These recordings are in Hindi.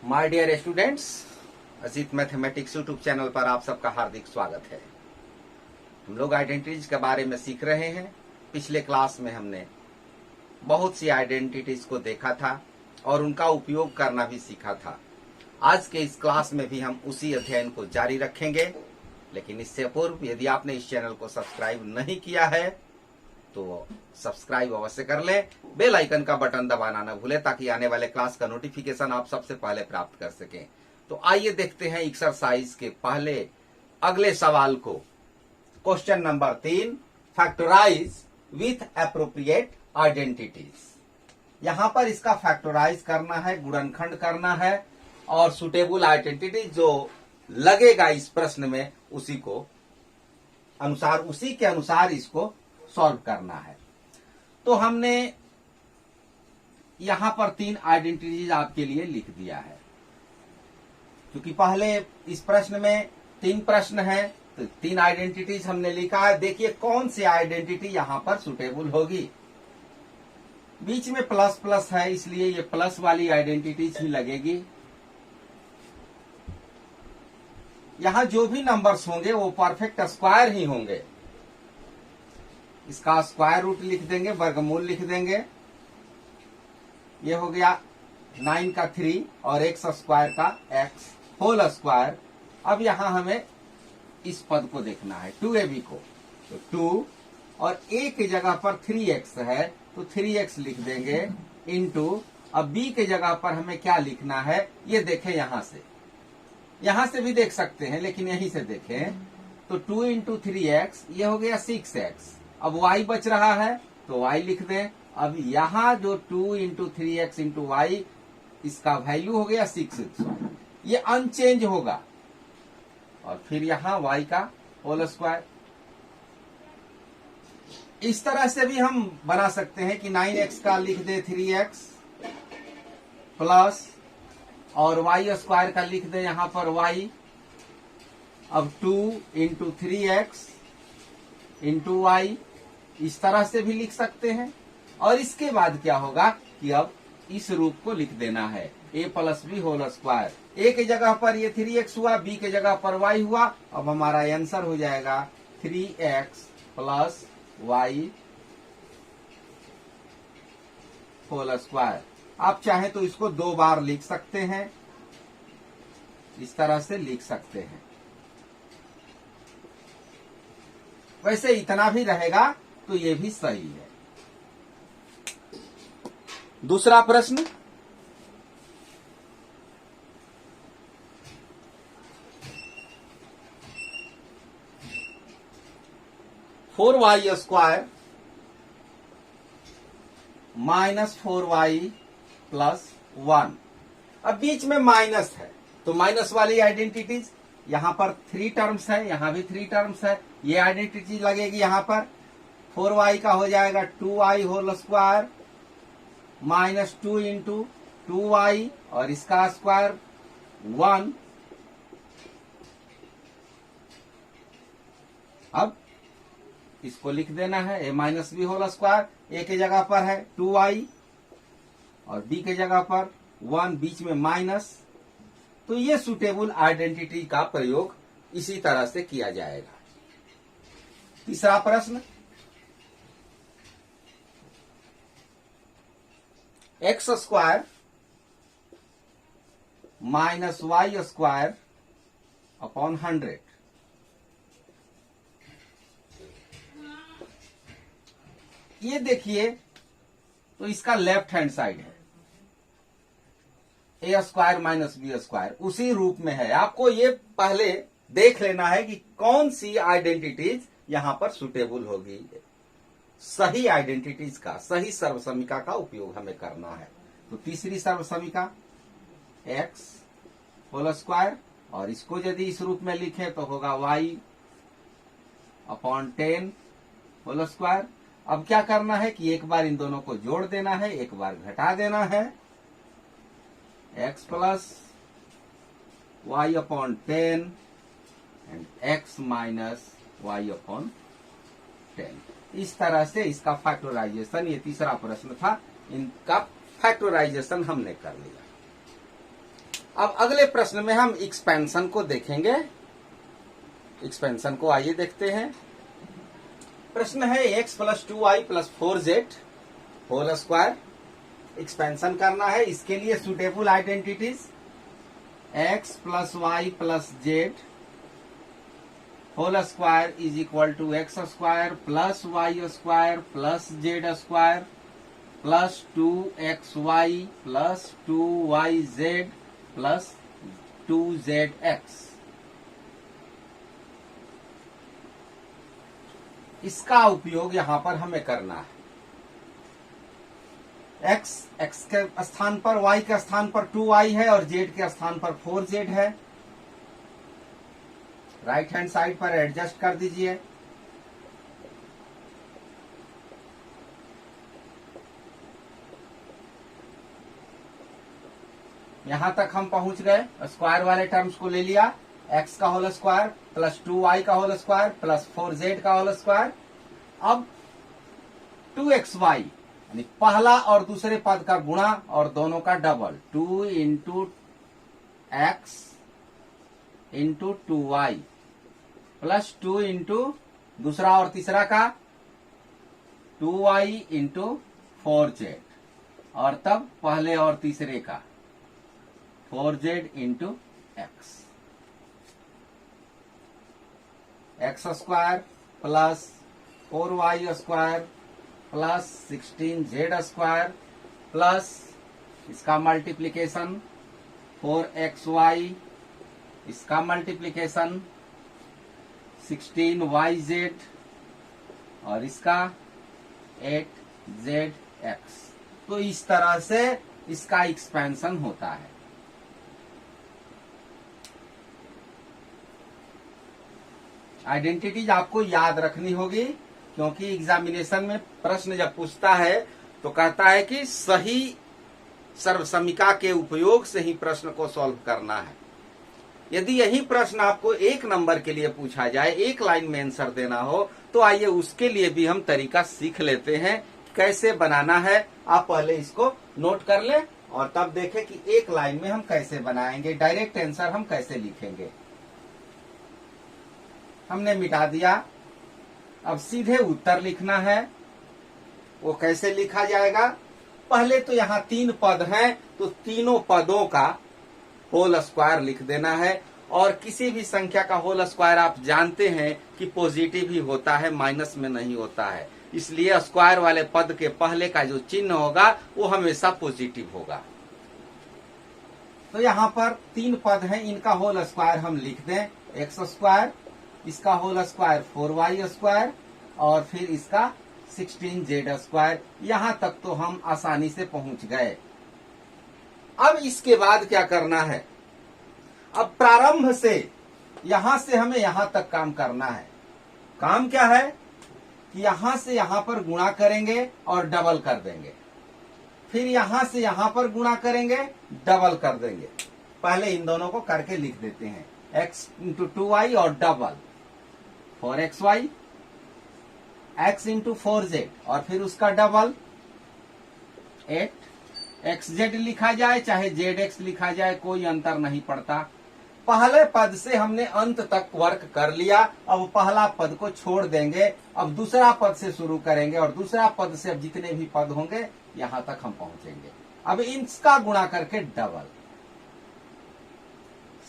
My dear students, Ajit mathematics YouTube channel पर आप सबका हार्दिक स्वागत है। हम लोग आइडेंटिटीज के बारे में सीख रहे हैं। पिछले क्लास में हमने बहुत सी आइडेंटिटीज को देखा था और उनका उपयोग करना भी सीखा था। आज के इस क्लास में भी हम उसी अध्ययन को जारी रखेंगे, लेकिन इससे पूर्व यदि आपने इस चैनल को सब्सक्राइब नहीं किया है तो सब्सक्राइब अवश्य कर ले। बेल आइकन का बटन दबाना न भूले ताकि आने वाले क्लास का नोटिफिकेशन आप सबसे पहले प्राप्त कर सकें। तो आइए देखते हैं एक्सरसाइज के पहले अगले सवाल को। Question number 3, factorise with appropriate identities. यहां पर इसका फैक्टराइज करना है, गुणनखंड करना है और सुटेबल आइडेंटिटी जो लगेगा इस प्रश्न में उसी के अनुसार इसको सॉल्व करना है। तो हमने यहां पर 3 आइडेंटिटीज आपके लिए लिख दिया है, क्योंकि पहले इस प्रश्न में 3 प्रश्न है तो 3 आइडेंटिटीज हमने लिखा है। देखिए कौन सी आइडेंटिटी यहां पर सुटेबल होगी। बीच में प्लस प्लस है, इसलिए ये प्लस वाली आइडेंटिटीज ही लगेगी। यहां जो भी नंबर्स होंगे वो परफेक्ट स्क्वायर ही होंगे। इसका स्क्वायर रूट लिख देंगे, वर्गमूल लिख देंगे। ये हो गया 9 का 3 और x स्क्वायर का x होल स्क्वायर। अब यहां हमें इस पद को देखना है, 2ab को। तो 2 और a की जगह पर 3x है तो 3x लिख देंगे इनटू। अब b की जगह पर हमें क्या लिखना है ये देखें। यहां से भी देख सकते हैं, लेकिन यहीं से देखें तो 2 इंटू 3x ये हो गया 6x। अब y बच रहा है तो y लिख दें। अब यहां जो 2 इंटू 3x इंटू y इसका वैल्यू हो गया 6x। ये अनचेंज होगा। और फिर यहां y का होल स्क्वायर। इस तरह से भी हम बना सकते हैं कि 9x का लिख दे 3x प्लस और y स्क्वायर का लिख दे यहां पर y। अब 2 इंटू 3x इंटू y, इस तरह से भी लिख सकते हैं। और इसके बाद क्या होगा कि अब इस रूप को लिख देना है, a plus b whole square. a की जगह पर ये 3x हुआ, b की जगह पर y हुआ। अब हमारा आंसर हो जाएगा 3x plus y whole square. आप चाहे तो इसको 2 बार लिख सकते हैं, इस तरह से लिख सकते हैं। वैसे इतना भी रहेगा तो ये भी सही है। दूसरा प्रश्न, four y square minus 4y plus 1। अब बीच में माइनस है तो माइनस वाली आइडेंटिटीज, यहां पर 3 टर्म्स है, यहां भी 3 टर्म्स है, ये आइडेंटिटी लगेगी। यहां पर 4y का हो जाएगा 2y whole square minus 2 into 2y और इसका स्क्वायर 1। अब इसको लिख देना है a minus b whole square. a की जगह पर है 2y और b की जगह पर 1, बीच में माइनस। तो ये सुटेबल आइडेंटिटी का प्रयोग इसी तरह से किया जाएगा। तीसरा प्रश्न, x square minus y square upon 100। ये देखिए तो इसका लेफ्ट हैंड साइड है, a square minus b square उसी रूप में है। आपको ये पहले देख लेना है कि कौन सी आइडेंटिटीज यहां पर सुटेबल होगी। सही आइडेंटिटीज का, सही सर्वसमीका का उपयोग हमें करना है। तो तीसरी सर्वसमीका x होल स्क्वायर, और इसको यदि इस रूप में लिखे तो होगा y अपॉन 10 होल स्क्वायर। अब क्या करना है कि एक बार इन दोनों को जोड़ देना है, एक बार घटा देना है। x plus y upon 10 and x minus y upon 10। इस तरह से इसका फैक्टराइजेशन, ये तीसरा प्रश्न था, इनका फैक्टराइजेशन हमने कर लिया। अब अगले प्रश्न में हम एक्सपेंशन को देखेंगे। एक्सपेंशन को आइए देखते हैं। प्रश्न है x plus 2y plus 4z whole square expansion करना है। इसके लिए suitable identities x plus y plus z whole square is equal to x square plus y square plus z square plus 2xy plus 2yz plus 2zx। इसका उपयोग यहां पर हमें करना है। x के स्थान पर, y के स्थान पर 2y है और z के स्थान पर 4z है। राइट हैंड साइड पर एडजस्ट कर दीजिए। यहां तक हम पहुंच गए। स्क्वायर वाले टर्म्स को ले लिया, x का होल स्क्वायर प्लस 2y का होल स्क्वायर प्लस 4z का होल स्क्वायर। अब 2xy यानी पहला और दूसरे पद का गुणा और दोनों का double, 2 into x into 2y plus 2 into दूसरा और तीसरा का 2y इंटू 4z और तब पहले और तीसरे का 4z into x. X square plus 4y square plus 16z square plus इसका मल्टीप्लीकेशन 4xy, इसका मल्टीप्लीकेशन 16yz और इसका 8zx। तो इस तरह से इसका एक्सपेंशन होता है। आइडेंटिटीज आपको याद रखनी होगी, क्योंकि एग्जामिनेशन में प्रश्न जब पूछता है तो कहता है कि सही सर्वसमीका के उपयोग से ही प्रश्न को सॉल्व करना है। यदि यही प्रश्न आपको 1 नंबर के लिए पूछा जाए, एक लाइन में आंसर देना हो, तो आइए उसके लिए भी हम तरीका सीख लेते हैं कैसे बनाना है। आप पहले इसको नोट कर लें और तब देखें कि एक लाइन में हम कैसे बनाएंगे, डायरेक्ट आंसर हम कैसे लिखेंगे। हमने मिटा दिया, अब सीधे उत्तर लिखना है। वो कैसे लिखा जाएगा? पहले तो यहाँ 3 पद हैं, तो तीनों पदों का होल स्क्वायर लिख देना है। और किसी भी संख्या का होल स्क्वायर आप जानते हैं कि पॉजिटिव ही होता है, माइनस में नहीं होता है। इसलिए स्क्वायर वाले पद के पहले का जो चिन्ह होगा वो हमेशा पॉजिटिव होगा। तो यहाँ पर 3 पद हैं, इनका होल स्क्वायर हम लिख दें। एक्स स्क्वायर, इसका होल स्क्वायर 4y स्क्वायर और फिर इसका 16z स्क्वायर। यहां तक तो हम आसानी से पहुंच गए। अब इसके बाद क्या करना है? अब प्रारंभ से यहां से हमें यहां तक काम करना है। काम क्या है कि यहां से यहां पर गुणा करेंगे और डबल कर देंगे, फिर यहां से यहां पर गुणा करेंगे, डबल कर देंगे। पहले इन दोनों को करके लिख देते हैं, x इंटू 2y और double 4xy, x into 4z और फिर उसका डबल 8xz लिखा जाए चाहे zx लिखा जाए, कोई अंतर नहीं पड़ता। पहले पद से हमने अंत तक वर्क कर लिया। अब पहला पद को छोड़ देंगे, अब दूसरा पद से शुरू करेंगे और दूसरा पद से अब जितने भी पद होंगे यहां तक हम पहुंचेंगे। अब इसका गुणा करके डबल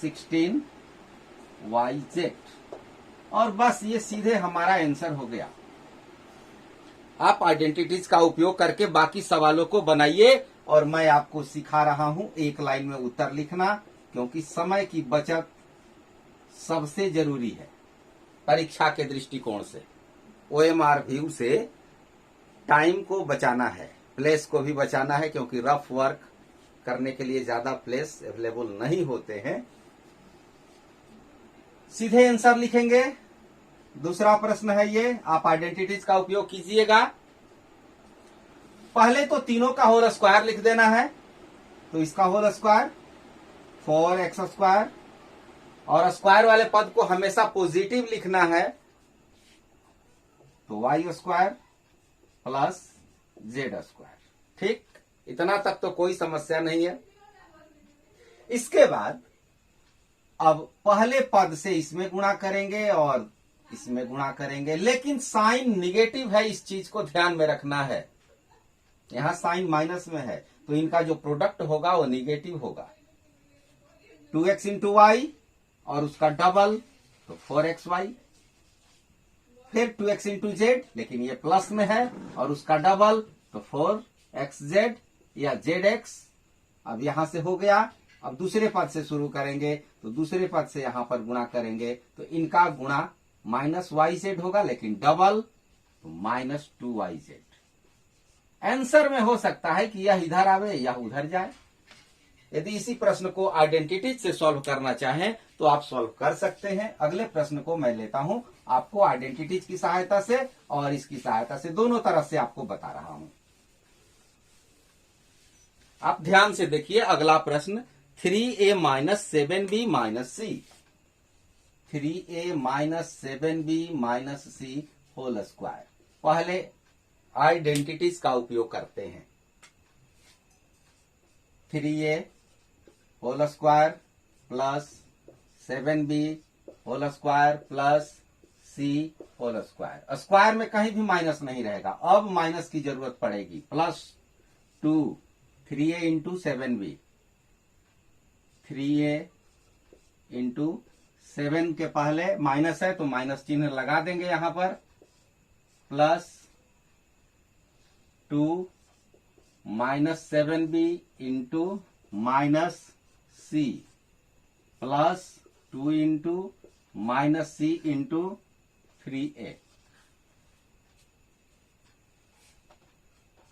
16yz और बस ये सीधे हमारा आंसर हो गया। आप आइडेंटिटीज का उपयोग करके बाकी सवालों को बनाइए और मैं आपको सिखा रहा हूं एक लाइन में उत्तर लिखना, क्योंकि समय की बचत सबसे जरूरी है परीक्षा के दृष्टिकोण से। OMR व्यू से टाइम को बचाना है, प्लेस को भी बचाना है, क्योंकि रफ वर्क करने के लिए ज्यादा प्लेस अवेलेबल नहीं होते हैं। सीधे आंसर लिखेंगे। दूसरा प्रश्न है ये, आप आइडेंटिटीज का उपयोग कीजिएगा। पहले तो तीनों का होल स्क्वायर लिख देना है, तो इसका होल स्क्वायर 4x स्क्वायर और स्क्वायर वाले पद को हमेशा पॉजिटिव लिखना है, तो y square plus z square. ठीक, इतना तक तो कोई समस्या नहीं है। इसके बाद अब पहले पद से इसमें गुणा करेंगे और इसमें गुणा करेंगे, लेकिन साइन निगेटिव है, इस चीज को ध्यान में रखना है। यहां साइन माइनस में है तो इनका जो प्रोडक्ट होगा वो निगेटिव होगा। 2x इंटू वाई और उसका डबल तो 4xy, फिर 2x इंटू जेड, लेकिन ये प्लस में है और उसका डबल तो 4xz या zx। अब यहां से हो गया। अब दूसरे पद से शुरू करेंगे तो दूसरे पद से यहां पर गुणा करेंगे तो इनका गुणा माइनस वाई जेड होगा, लेकिन डबल तो माइनस 2yz। आंसर में हो सकता है कि यह इधर आवे या उधर जाए। यदि इसी प्रश्न को आइडेंटिटीज से सॉल्व करना चाहें तो आप सॉल्व कर सकते हैं। अगले प्रश्न को मैं लेता हूं आपको आइडेंटिटीज की सहायता से और इसकी सहायता से, दोनों तरफ से आपको बता रहा हूं। आप ध्यान से देखिए अगला प्रश्न, 3a minus 7b minus c, 3a minus 7b minus c whole square. पहले आइडेंटिटीज का उपयोग करते हैं। 3a whole square plus 7b whole square plus c whole square. Square में कहीं भी माइनस नहीं रहेगा, अब माइनस की जरूरत पड़ेगी। Plus 2 3a into 7b, 3a into 7 के पहले माइनस है तो माइनस चिन्ह लगा देंगे यहां पर, plus 2 minus 7b into minus c plus 2 into minus c into 3a।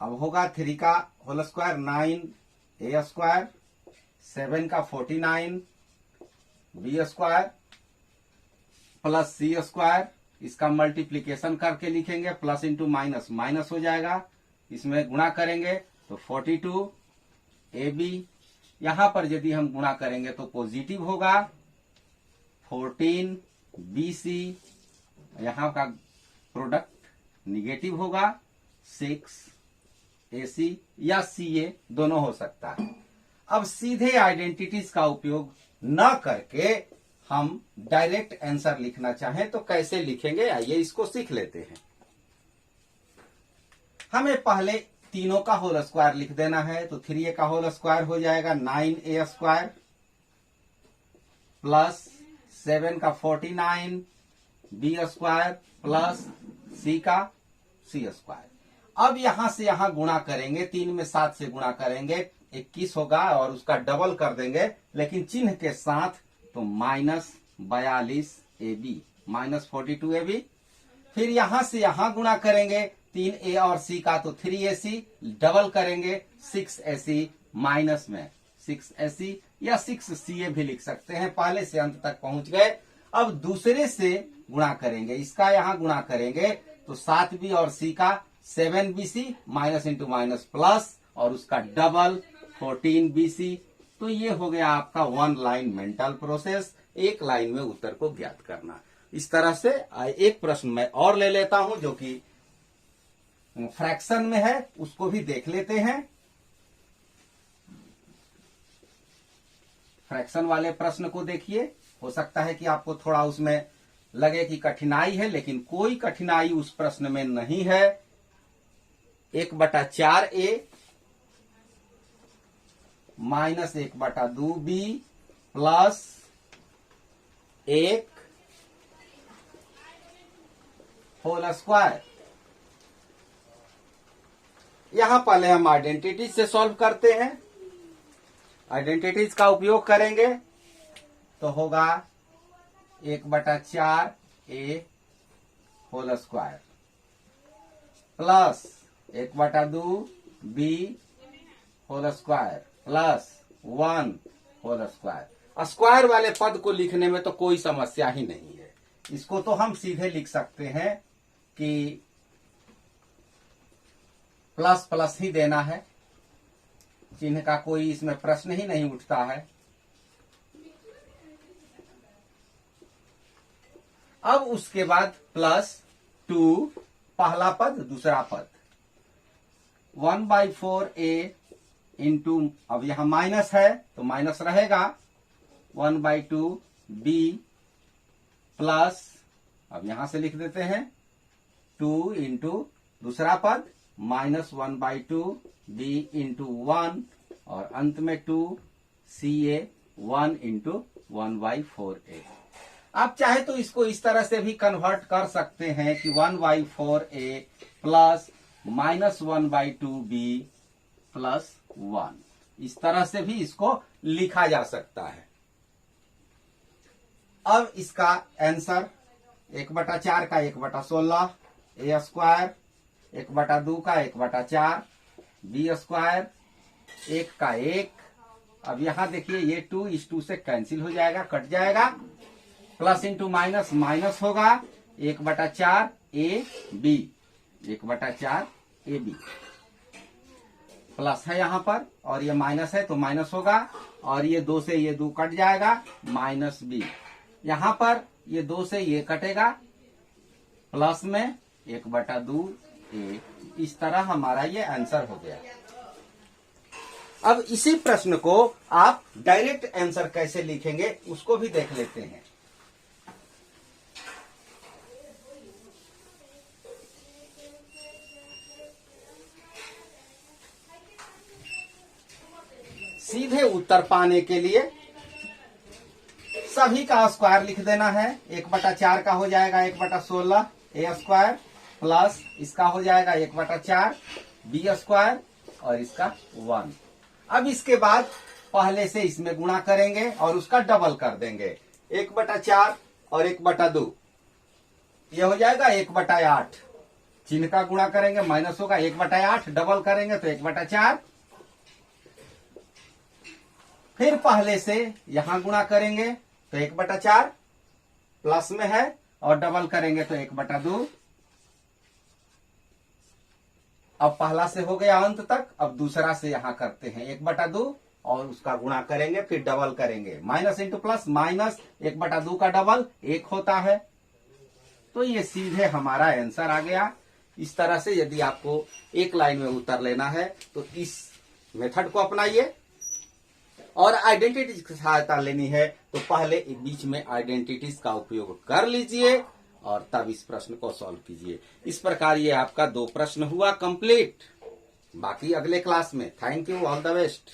अब होगा 3 का होल स्क्वायर 9a स्क्वायर, 7 का 49 b square plus c square. इसका मल्टीप्लीकेशन करके लिखेंगे, प्लस इंटू माइनस माइनस हो जाएगा, इसमें गुणा करेंगे तो 42 ab। यहां पर यदि हम गुणा करेंगे तो पॉजिटिव होगा, 14 bc, यहां का प्रोडक्ट निगेटिव होगा, 6 ac या ca दोनों हो सकता है। अब सीधे आइडेंटिटीज का उपयोग न करके हम डायरेक्ट आंसर लिखना चाहें तो कैसे लिखेंगे, आइए इसको सीख लेते हैं। हमें पहले तीनों का होल स्क्वायर लिख देना है, तो 3a का होल स्क्वायर हो जाएगा 9a स्क्वायर प्लस 7 का 49 b स्क्वायर प्लस c का c स्क्वायर। अब यहां से यहां गुणा करेंगे, 3 में 7 से गुणा करेंगे 21 होगा और उसका डबल कर देंगे, लेकिन चिन्ह के साथ, तो माइनस 42 ab माइनस 42 ab। फिर यहां से यहां गुणा करेंगे 3a और c का, तो 3ac, डबल करेंगे 6ac माइनस में 6ac या 6ca भी लिख सकते हैं। पहले से अंत तक पहुंच गए। अब दूसरे से गुणा करेंगे, इसका यहां गुणा करेंगे तो 7b और c का 7bc minus into minus plus और उसका डबल 14bc। तो ये हो गया आपका 1 लाइन मेंटल प्रोसेस, एक लाइन में उत्तर को ज्ञात करना। इस तरह से एक प्रश्न मैं और ले लेता हूं जो कि फ्रैक्शन में है, उसको भी देख लेते हैं। फ्रैक्शन वाले प्रश्न को देखिए, हो सकता है कि आपको थोड़ा उसमें लगे कि कठिनाई है, लेकिन कोई कठिनाई उस प्रश्न में नहीं है। 1/4a minus 1/2b plus 1 whole square. यहां पहले हम आइडेंटिटीज से सॉल्व करते हैं। आइडेंटिटीज का उपयोग करेंगे तो होगा 1/4a whole square plus 1/2b whole square plus 1 whole square. Square वाले पद को लिखने में तो कोई समस्या ही नहीं है, इसको तो हम सीधे लिख सकते हैं कि प्लस प्लस ही देना है, चिन्ह का कोई इसमें प्रश्न ही नहीं उठता है। अब उसके बाद प्लस 2 पहला पद दूसरा पद 1/4a इंटू, अब यहां माइनस है तो माइनस रहेगा 1/2b प्लस, अब यहां से लिख देते हैं 2 इंटू दूसरा पद माइनस 1/2b इंटू 1 और अंत में 2ca 1 इंटू 1/4a। आप चाहे तो इसको इस तरह से भी कन्वर्ट कर सकते हैं कि 1/4a plus minus 1/2b plus 1, इस तरह से भी इसको लिखा जा सकता है। अब इसका आंसर 1/4 का 1/16 a स्क्वायर, 1/2 का 1/4 b स्क्वायर, 1 का 1। अब यहां देखिए ये 2 इस 2 से कैंसिल हो जाएगा, कट जाएगा, प्लस इंटू माइनस माइनस होगा 1/4 a b, 1/4 a b plus है यहां पर, और ये माइनस है तो माइनस होगा, और ये 2 से ये 2 कट जाएगा माइनस b, यहां पर ये 2 से ये कटेगा प्लस में 1/2 a। इस तरह हमारा ये आंसर हो गया। अब इसी प्रश्न को आप डायरेक्ट आंसर कैसे लिखेंगे उसको भी देख लेते हैं। सीधे उत्तर पाने के लिए सभी का स्क्वायर लिख देना है। 1/4 का हो जाएगा 1/16 a स्क्वायर प्लस इसका हो जाएगा 1/4 b स्क्वायर और इसका 1। अब इसके बाद पहले से इसमें गुणा करेंगे और उसका डबल कर देंगे। 1/4 और 1/2 ये हो जाएगा 1/8, चिन्ह का गुणा करेंगे माइनस होगा 1/8, डबल करेंगे तो 1/4, फिर पहले से यहां गुणा करेंगे तो 1/4 प्लस में है और डबल करेंगे तो 1/2। अब पहला से हो गया अंत तक, अब दूसरा से यहां करते हैं 1/2 और उसका गुणा करेंगे फिर डबल करेंगे, माइनस इंटू प्लस माइनस 1/2 का डबल 1 होता है, तो ये सीधे हमारा आंसर आ गया। इस तरह से यदि आपको एक लाइन में उत्तर लेना है तो इस मेथड को अपनाइए, और आइडेंटिटीज की सहायता लेनी है तो पहले बीच में आइडेंटिटीज का उपयोग कर लीजिए और तब इस प्रश्न को सॉल्व कीजिए। इस प्रकार ये आपका 2 प्रश्न हुआ कंप्लीट। बाकी अगले क्लास में। Thank you, all the best.